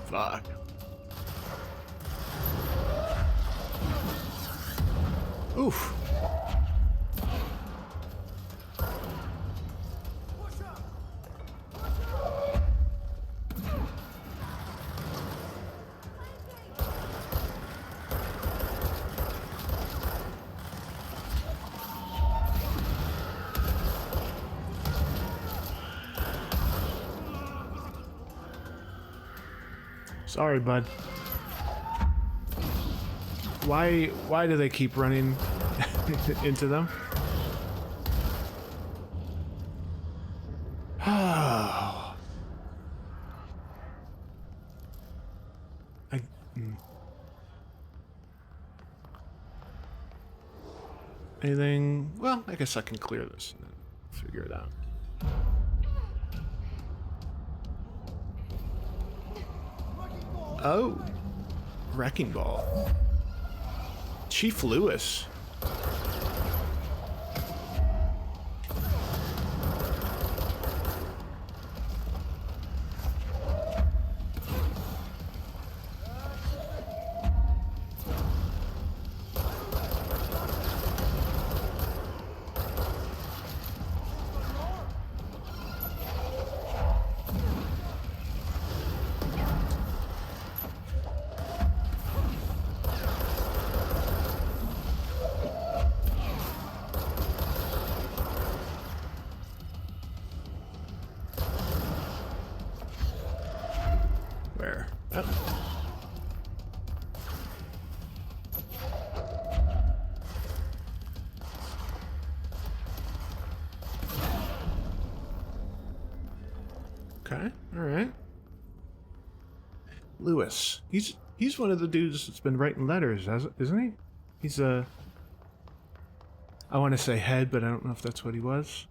Fuck. Oof. Sorry, bud. Why do they keep running into them? Oh. Anything? Well, I guess I can clear this and then figure it out. Oh. Wrecking Ball. Chief Lewis. Where? Oh. Okay, alright. Lewis. He's one of the dudes that's been writing letters, isn't he? He's I want to say head, but I don't know if that's what he was.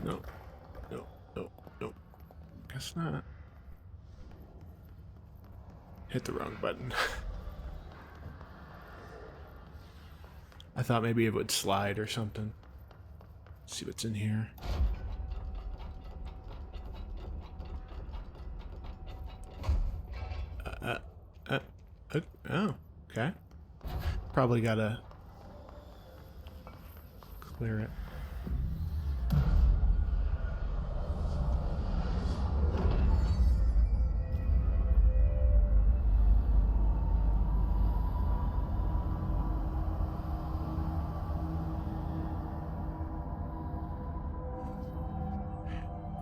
No. No. No. No. Guess not. Hit the wrong button. I thought maybe it would slide or something. Let's see what's in here. Oh, okay. Probably gotta clear it.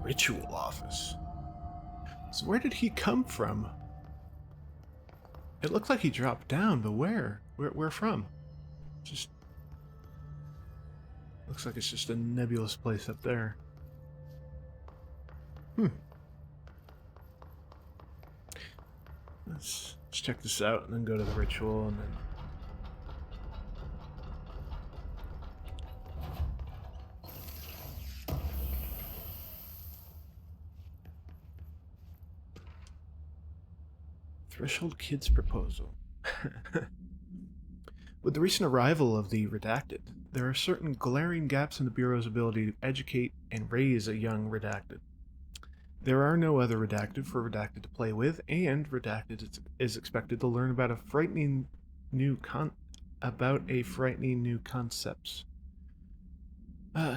Ritual office. So where did he come from? It looked like he dropped down, but where? Where from? Just looks like it's just a nebulous place up there. Let's check this out and then go to the ritual and then. Threshold Kids Proposal. With the recent arrival of the Redacted, there are certain glaring gaps in the Bureau's ability to educate and raise a young Redacted. There are no other Redacted for Redacted to play with, and Redacted is expected to learn about a frightening new concepts.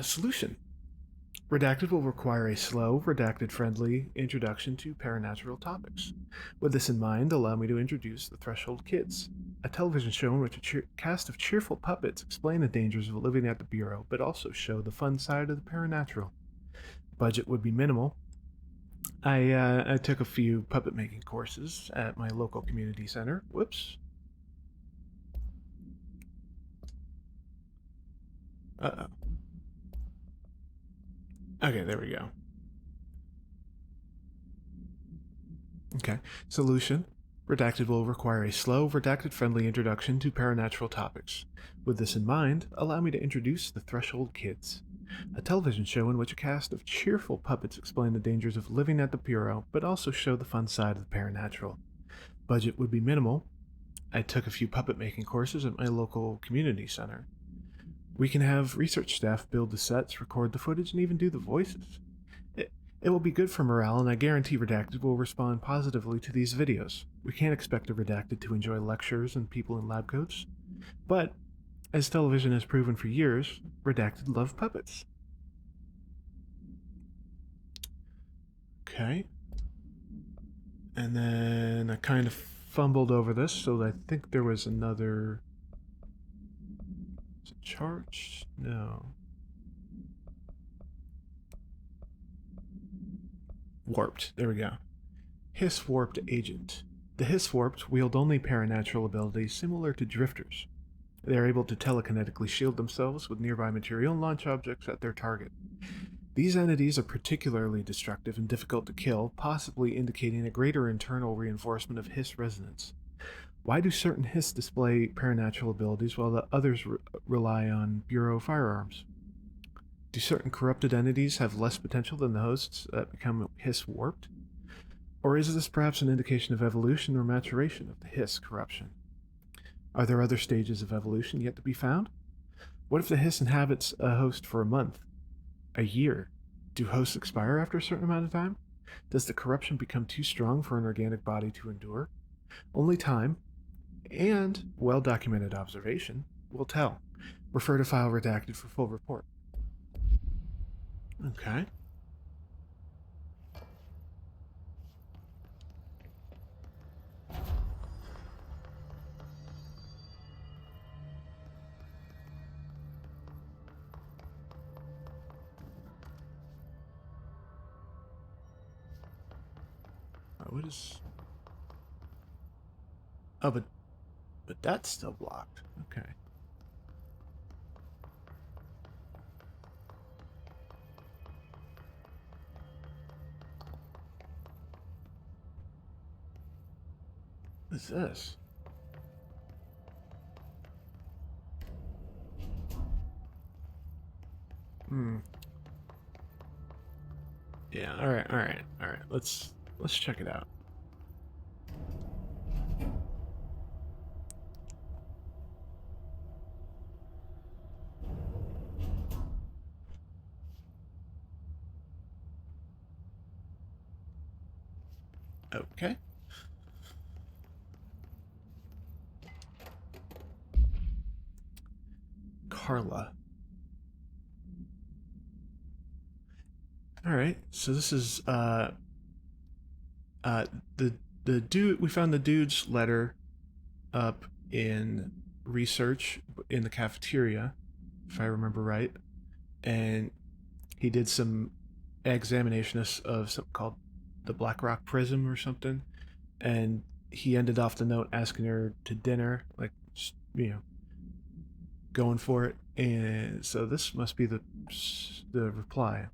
Solution. Redacted will require a slow, redacted-friendly introduction to paranatural topics. With this in mind, allow me to introduce the Threshold Kids, a television show in which a cast of cheerful puppets explain the dangers of living at the Bureau, but also show the fun side of the paranatural. Budget would be minimal. I took a few puppet-making courses at my local community center. Whoops. Uh-oh. Okay, there we go. Okay. Solution. Redacted will require a slow, redacted-friendly introduction to paranatural topics. With this in mind, allow me to introduce the Threshold Kids, a television show in which a cast of cheerful puppets explain the dangers of living at the Bureau, but also show the fun side of the paranatural. Budget would be minimal. I took a few puppet-making courses at my local community center. We can have research staff build the sets, record the footage, and even do the voices. It will be good for morale, and I guarantee Redacted will respond positively to these videos. We can't expect a Redacted to enjoy lectures and people in lab coats, but as television has proven for years, Redacted love puppets. Okay. And then I kind of fumbled over this, so I think there was another... Is it charged? No. Warped. There we go. Hiss Warped Agent. The Hiss Warped wield only paranatural abilities similar to drifters. They are able to telekinetically shield themselves with nearby material and launch objects at their target. These entities are particularly destructive and difficult to kill, possibly indicating a greater internal reinforcement of Hiss resonance. Why do certain Hiss display paranatural abilities while the others rely on Bureau firearms? Do certain corrupted entities have less potential than the hosts that become Hiss warped? Or is this perhaps an indication of evolution or maturation of the Hiss corruption? Are there other stages of evolution yet to be found? What if the Hiss inhabits a host for a month? A year? Do hosts expire after a certain amount of time? Does the corruption become too strong for an organic body to endure? Only time, and well-documented observation, will tell. Refer to file redacted for full report. Okay. What is... Oh, but that's still blocked. Okay. What is this? Yeah, alright. Let's check it out. Okay. Carla. Alright, so this is the dude. We found the dude's letter up in research in the cafeteria, if I remember right, and he did some examination of something called the Black Rock Prism or something, and he ended off the note asking her to dinner, like, going for it. And so this must be the reply.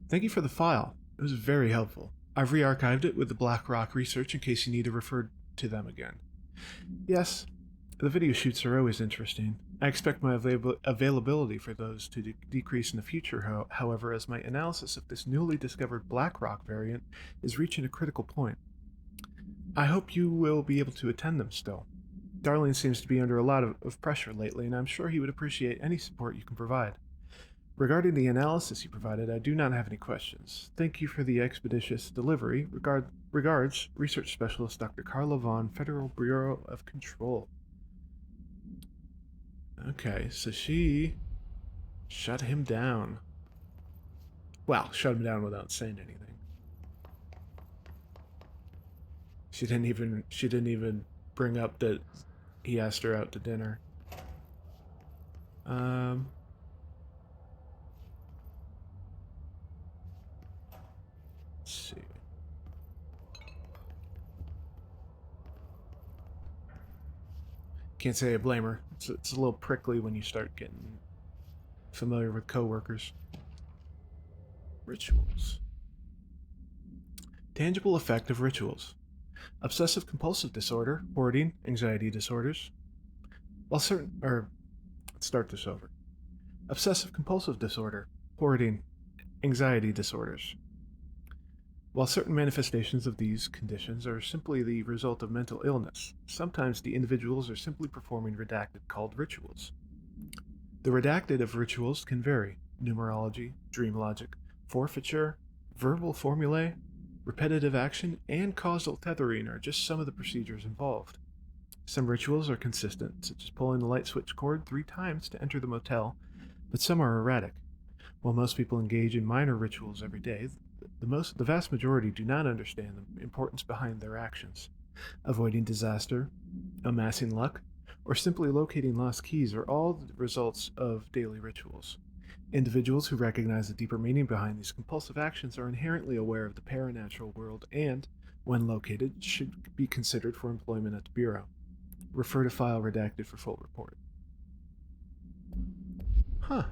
Thank you for the file. It was very helpful. I've re-archived it with the Black Rock research in case you need to refer to them again. Yes, the video shoots are always interesting. I expect my availability for those to decrease in the future, however, as my analysis of this newly discovered Black Rock variant is reaching a critical point. I hope you will be able to attend them still. Darling seems to be under a lot of pressure lately, and I'm sure he would appreciate any support you can provide. Regarding the analysis you provided, I do not have any questions. Thank you for the expeditious delivery. Regards, Research Specialist Dr. Carla Vaughn, Federal Bureau of Control. Okay, so she shut him down. Well, shut him down without saying anything. She didn't even bring up that he asked her out to dinner. Let's see. Can't say I blame her. It's a little prickly when you start getting familiar with coworkers. Rituals. Tangible effect of rituals. Obsessive compulsive disorder, hoarding, anxiety disorders. Let's start this over. Obsessive compulsive disorder, hoarding, anxiety disorders. While certain manifestations of these conditions are simply the result of mental illness, sometimes the individuals are simply performing redacted called rituals. The redacted of rituals can vary: numerology, dream logic, forfeiture, verbal formulae, repetitive action, and causal tethering are just some of the procedures involved. Some rituals are consistent, such as pulling the light switch cord 3 times to enter the motel, but some are erratic. While most people engage in minor rituals every day, the vast majority do not understand the importance behind their actions. Avoiding disaster, amassing luck, or simply locating lost keys are all the results of daily rituals. Individuals who recognize the deeper meaning behind these compulsive actions are inherently aware of the paranatural world and, when located, should be considered for employment at the Bureau. Refer to file redacted for full report. Huh.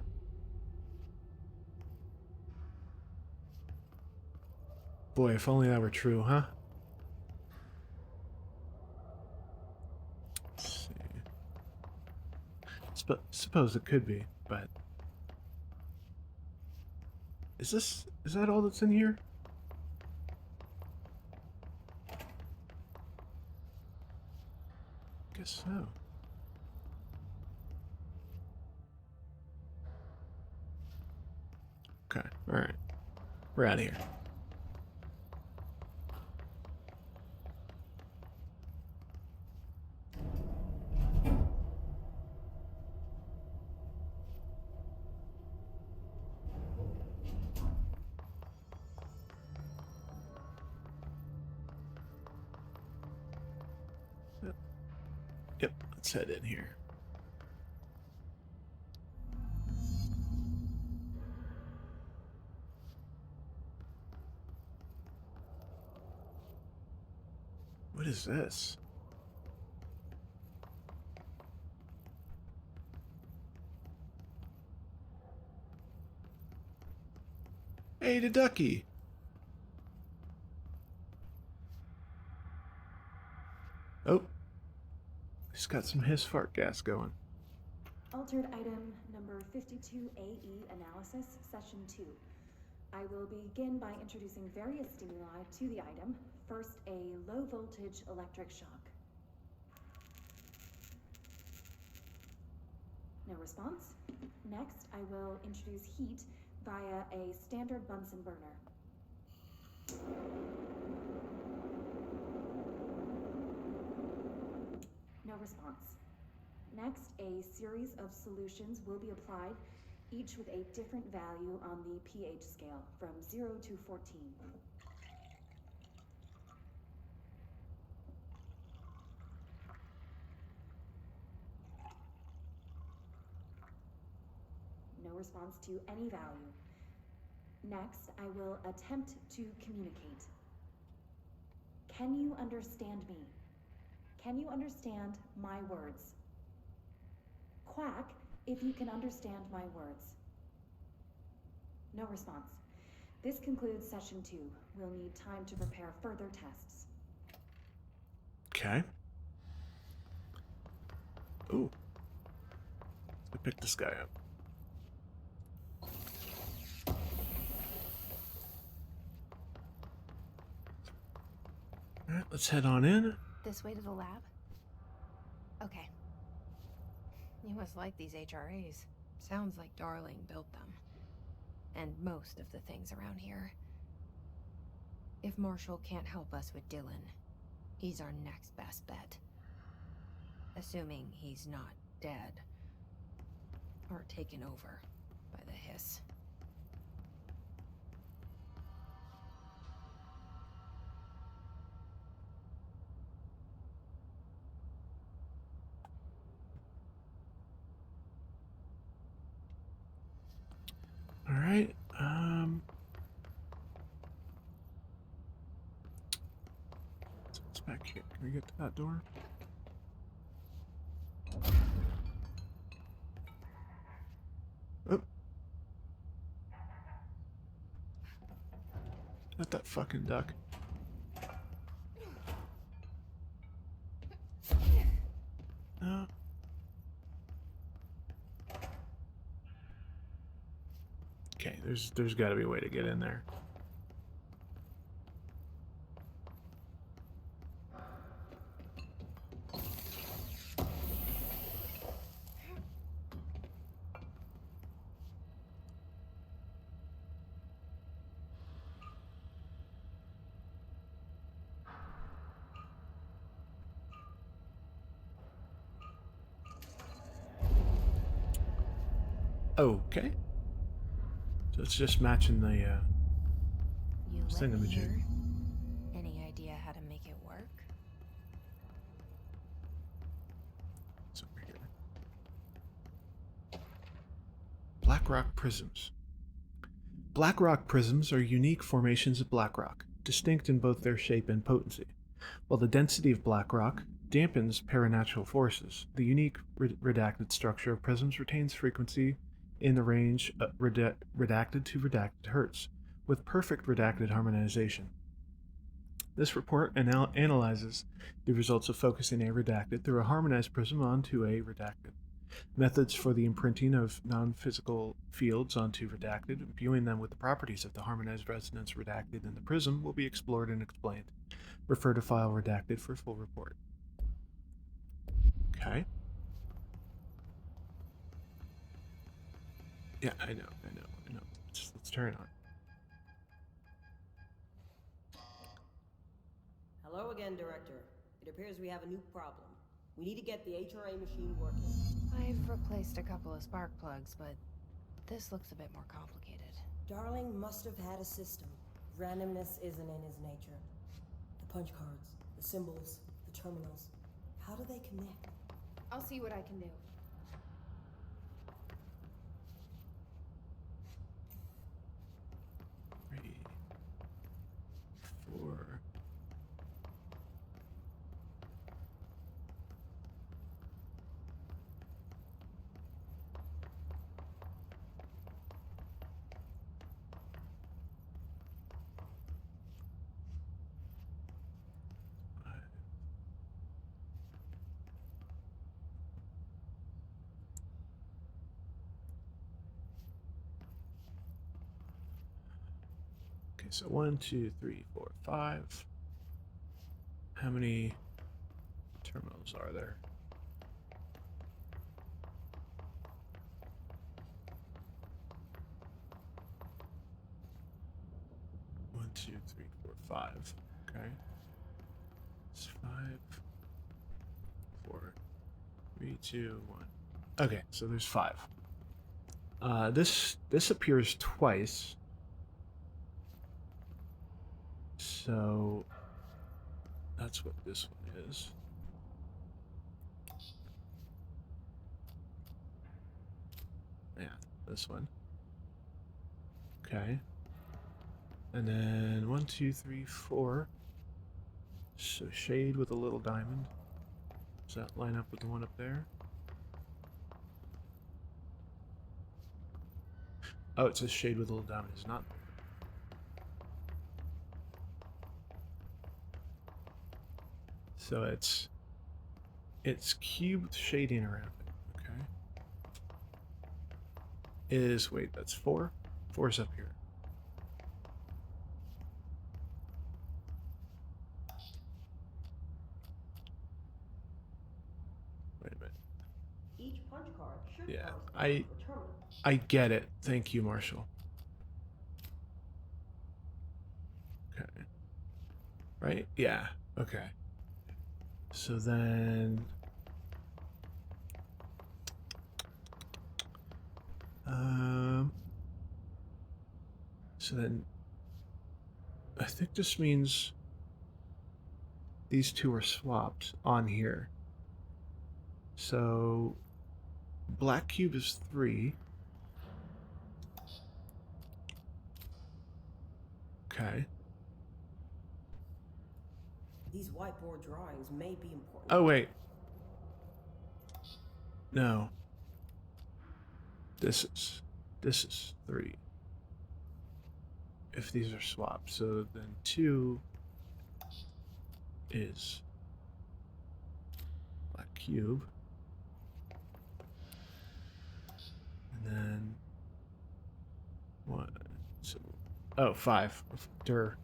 Boy, if only that were true, huh? Let's see. Suppose it could be, but is that all that's in here? Guess so. Okay, alright. We're out of here. Yep, let's head in here. What is this? Hey, the duckie! Oh, he's got some hiss fart gas going. Altered item number 52AE analysis, session 2. I will begin by introducing various stimuli to the item. First, a low voltage electric shock. No response. Next, I will introduce heat via a standard Bunsen burner. No response. Next, a series of solutions will be applied, each with a different value on the pH scale, from 0 to 14. No response to any value. Next, I will attempt to communicate. Can you understand me? Can you understand my words? Quack if you can understand my words. No response. This concludes session 2. We'll need time to prepare further tests. Okay. Ooh. Let's pick this guy up. Alright, let's head on in. This way to the lab? Okay. You must like these HRAs. Sounds like Darling built them. And most of the things around here. If Marshall can't help us with Dylan, he's our next best bet. Assuming he's not dead. Or taken over by the hiss. Alright, what's back here? Can we get to that door? Oh. Not that fucking duck. No. Okay, there's got to be a way to get in there. Okay. So it's just matching the You let me thingamajig. here. Any idea how to make it work? It's over here. Black rock prisms. Black rock prisms are unique formations of black rock, distinct in both their shape and potency. While the density of black rock dampens paranatural forces, the unique redacted structure of prisms retains frequency in the range redacted to redacted hertz, with perfect redacted harmonization. This report analyzes the results of focusing a redacted through a harmonized prism onto a redacted. Methods for the imprinting of non-physical fields onto redacted, imbuing them with the properties of the harmonized resonance redacted in the prism, will be explored and explained. Refer to file redacted for full report. Okay. Yeah, I know. Let's turn it on. Hello again, Director. It appears we have a new problem. We need to get the HRA machine working. I've replaced a couple of spark plugs, but this looks a bit more complicated. Darling must have had a system. Randomness isn't in his nature. The punch cards, the symbols, the terminals. How do they connect? I'll see what I can do. 3, 4. Okay, so 1, 2, 3, 4, 5. How many terminals are there? One, 2, 3, 4, 5. Okay. It's 5, 4, 3, 2, 1. Okay, so there's 5. This appears twice. So that's what this one is. Yeah, this one. Okay. And then 1, 2, 3, 4. So shade with a little diamond. Does that line up with the one up there? Oh, it says shade with a little diamond is not there. So it's cubed shading around it. Okay. Wait, that's 4? 4's up here. Wait a minute. Each punch card should Yeah, correspond to a terminal. I get it. Thank you, Marshall. Okay. Right? Yeah. Okay. So then so then I think this means these two are swapped on here. So black cube is 3. Okay. These whiteboard drawings may be important. Oh wait. No. This is 3. If these are swapped, so then 2 is black cube. And then 1. So, oh, 5. Dur.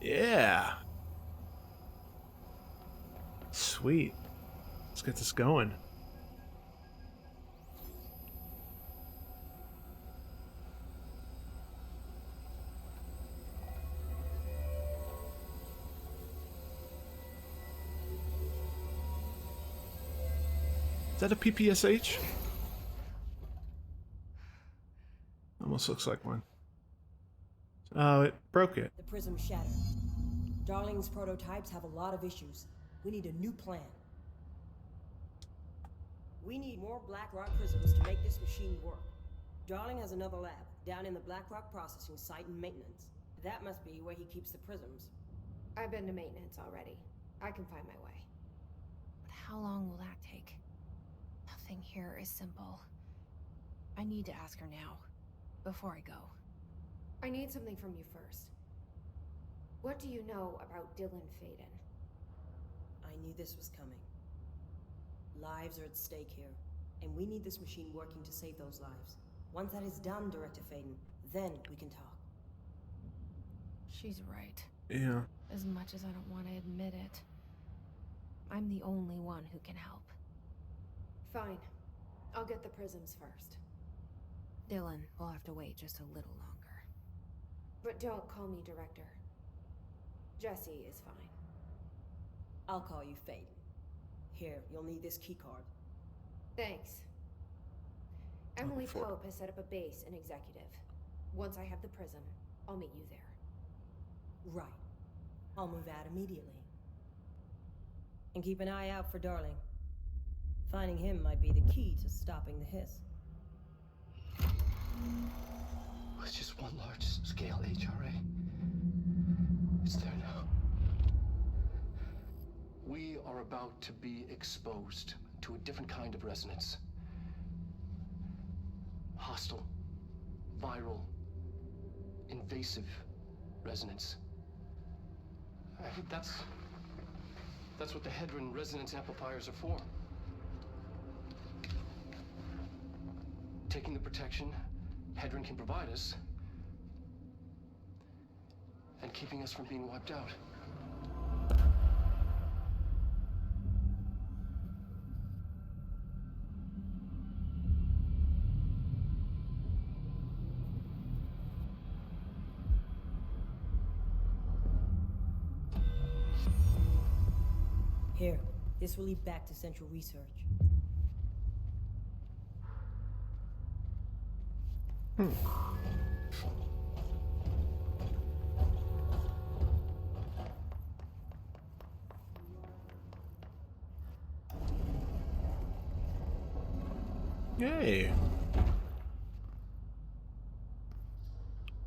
Yeah. Sweet. Let's get this going. that a PPSH? Almost looks like one. Oh, it broke it. The prism shattered. Darling's prototypes have a lot of issues. We need a new plan. We need more Blackrock prisms to make this machine work. Darling has another lab down in the Blackrock processing site and maintenance. That must be where he keeps the prisms. I've been to maintenance already. I can find my way. But how long will that take? Nothing here is simple. I need to ask her now, before I go. I need something from you first. What do you know about Dylan Faden? I knew this was coming. Lives are at stake here, and we need this machine working to save those lives. Once that is done, Director Faden, then we can talk. She's right. Yeah. As much as I don't want to admit it. I'm the only one who can help. Fine. I'll get the prisms first. Dylan will have to wait just a little longer. But don't call me Director. Jesse is fine. I'll call you Faden. Here, you'll need this keycard. Thanks. Emily before. Pope has set up a base in Executive. Once I have the prism, I'll meet you there. Right. I'll move out immediately. And keep an eye out for Darling. Finding him might be the key to stopping the hiss. It's just one large-scale HRA. It's there now. We are about to be exposed to a different kind of resonance. Hostile, viral, invasive resonance. That's what the Hedron resonance amplifiers are for. Taking the protection Hedron can provide us and keeping us from being wiped out. Here, this will lead back to Central Research. Yay.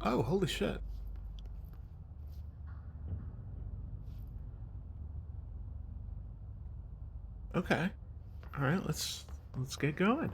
Oh, holy shit. Okay. All right, let's get going.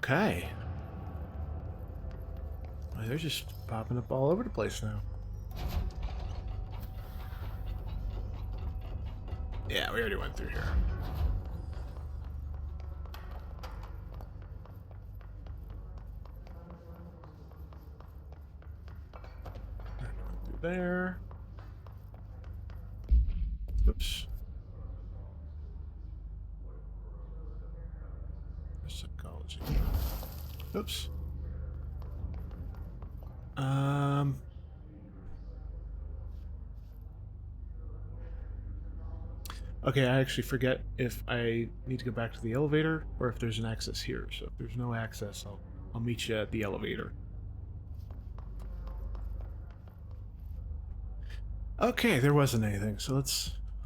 Okay. Well, they're just popping up all over the place now. Yeah, we already went through here. Through there. Oops. Psychology. Oops. Um. Okay, I actually forget if I need to go back to the elevator or if there's an access here. So if there's no access, I'll meet you at the elevator. Okay, there wasn't anything, so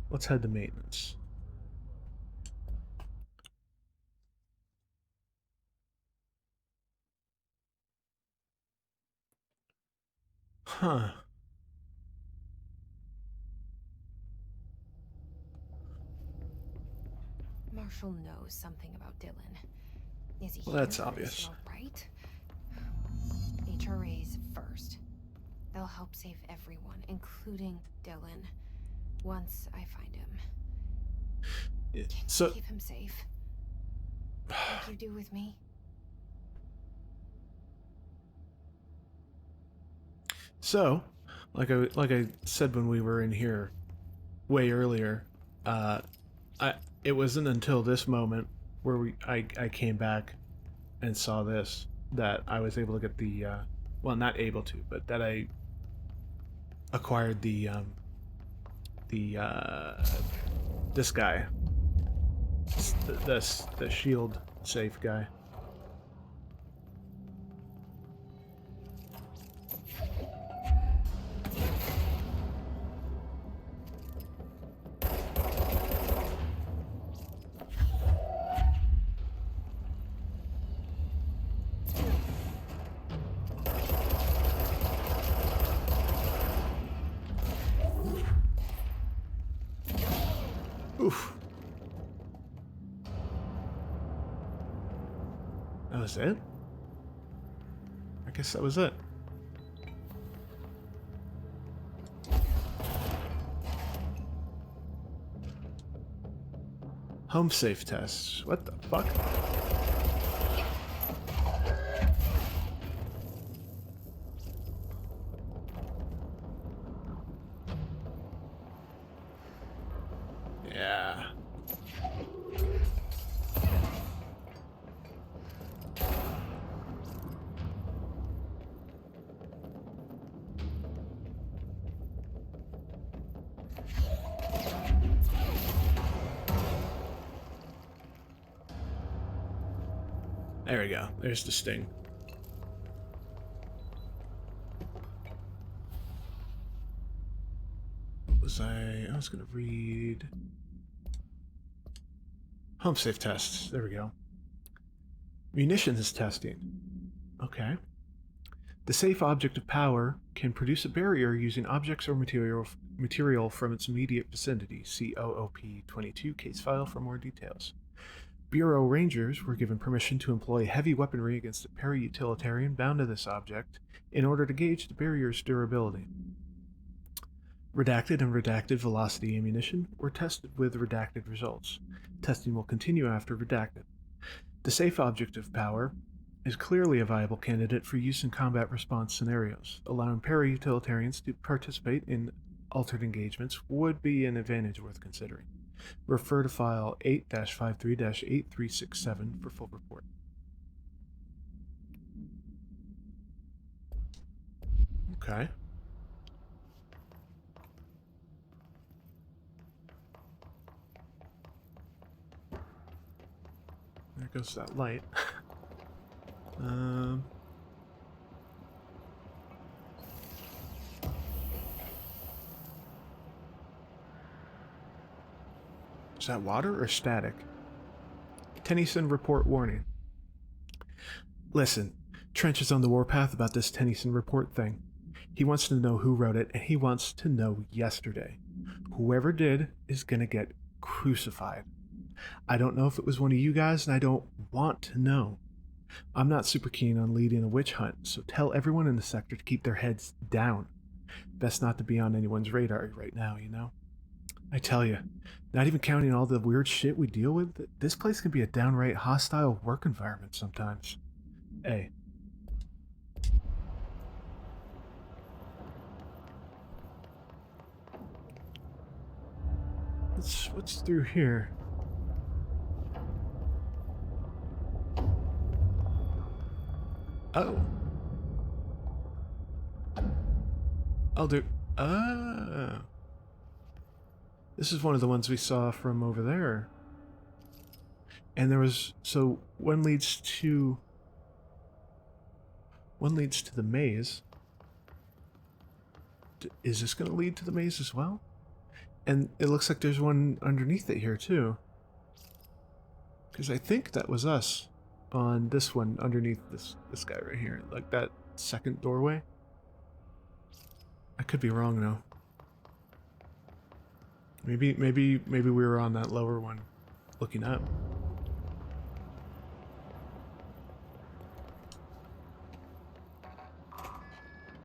let's head to maintenance. Huh. Marshall knows something about Dylan. Is he Well, here that's for this obvious. show, right? HRAs first. They'll help save everyone, including Dylan. Once I find him. Can So you keep him safe? Like you do with me? So, like I said when we were in here way earlier, uh, I it wasn't until this moment where I came back and saw this that I was able to get the well, not able to, but that I acquired the this guy, the shield safe guy. Oof. That was it? I guess that was it. Home safe tests. What the fuck? Yeah. There we go. There's the sting. What was I was gonna read home safe tests. There we go. Munitions testing. Okay. The safe object of power can produce a barrier using objects or material from its immediate vicinity. See OOP 22 case file for more details. Bureau Rangers were given permission to employ heavy weaponry against a para-utilitarian bound to this object in order to gauge the barrier's durability. Redacted and redacted velocity ammunition were tested with redacted results. Testing will continue after redacted. The safe object of power is clearly a viable candidate for use in combat response scenarios. Allowing para-utilitarians to participate in altered engagements would be an advantage worth considering. Refer to file 8-53-8367 for full report. Okay. There goes that light. Is that water or static? Tennyson report warning. Listen, Trench is on the warpath about this Tennyson report thing. He wants to know who wrote it, and he wants to know yesterday. Whoever did is gonna get crucified. I don't know if it was one of you guys, and I don't want to know. I'm not super keen on leading a witch hunt, so tell everyone in the sector to keep their heads down. Best not to be on anyone's radar right now, you know? I tell you, not even counting all the weird shit we deal with, this place can be a downright hostile work environment sometimes. Hey. What's through here? Oh. I'll do... Ah. This is one of the ones we saw from over there. And there was... So, one leads to... One leads to the maze. Is this going to lead to the maze as well? And it looks like there's one underneath it here, too. Because I think that was us on this one, underneath this guy right here. Like that second doorway. I could be wrong, though. Maybe we were on that lower one, looking up.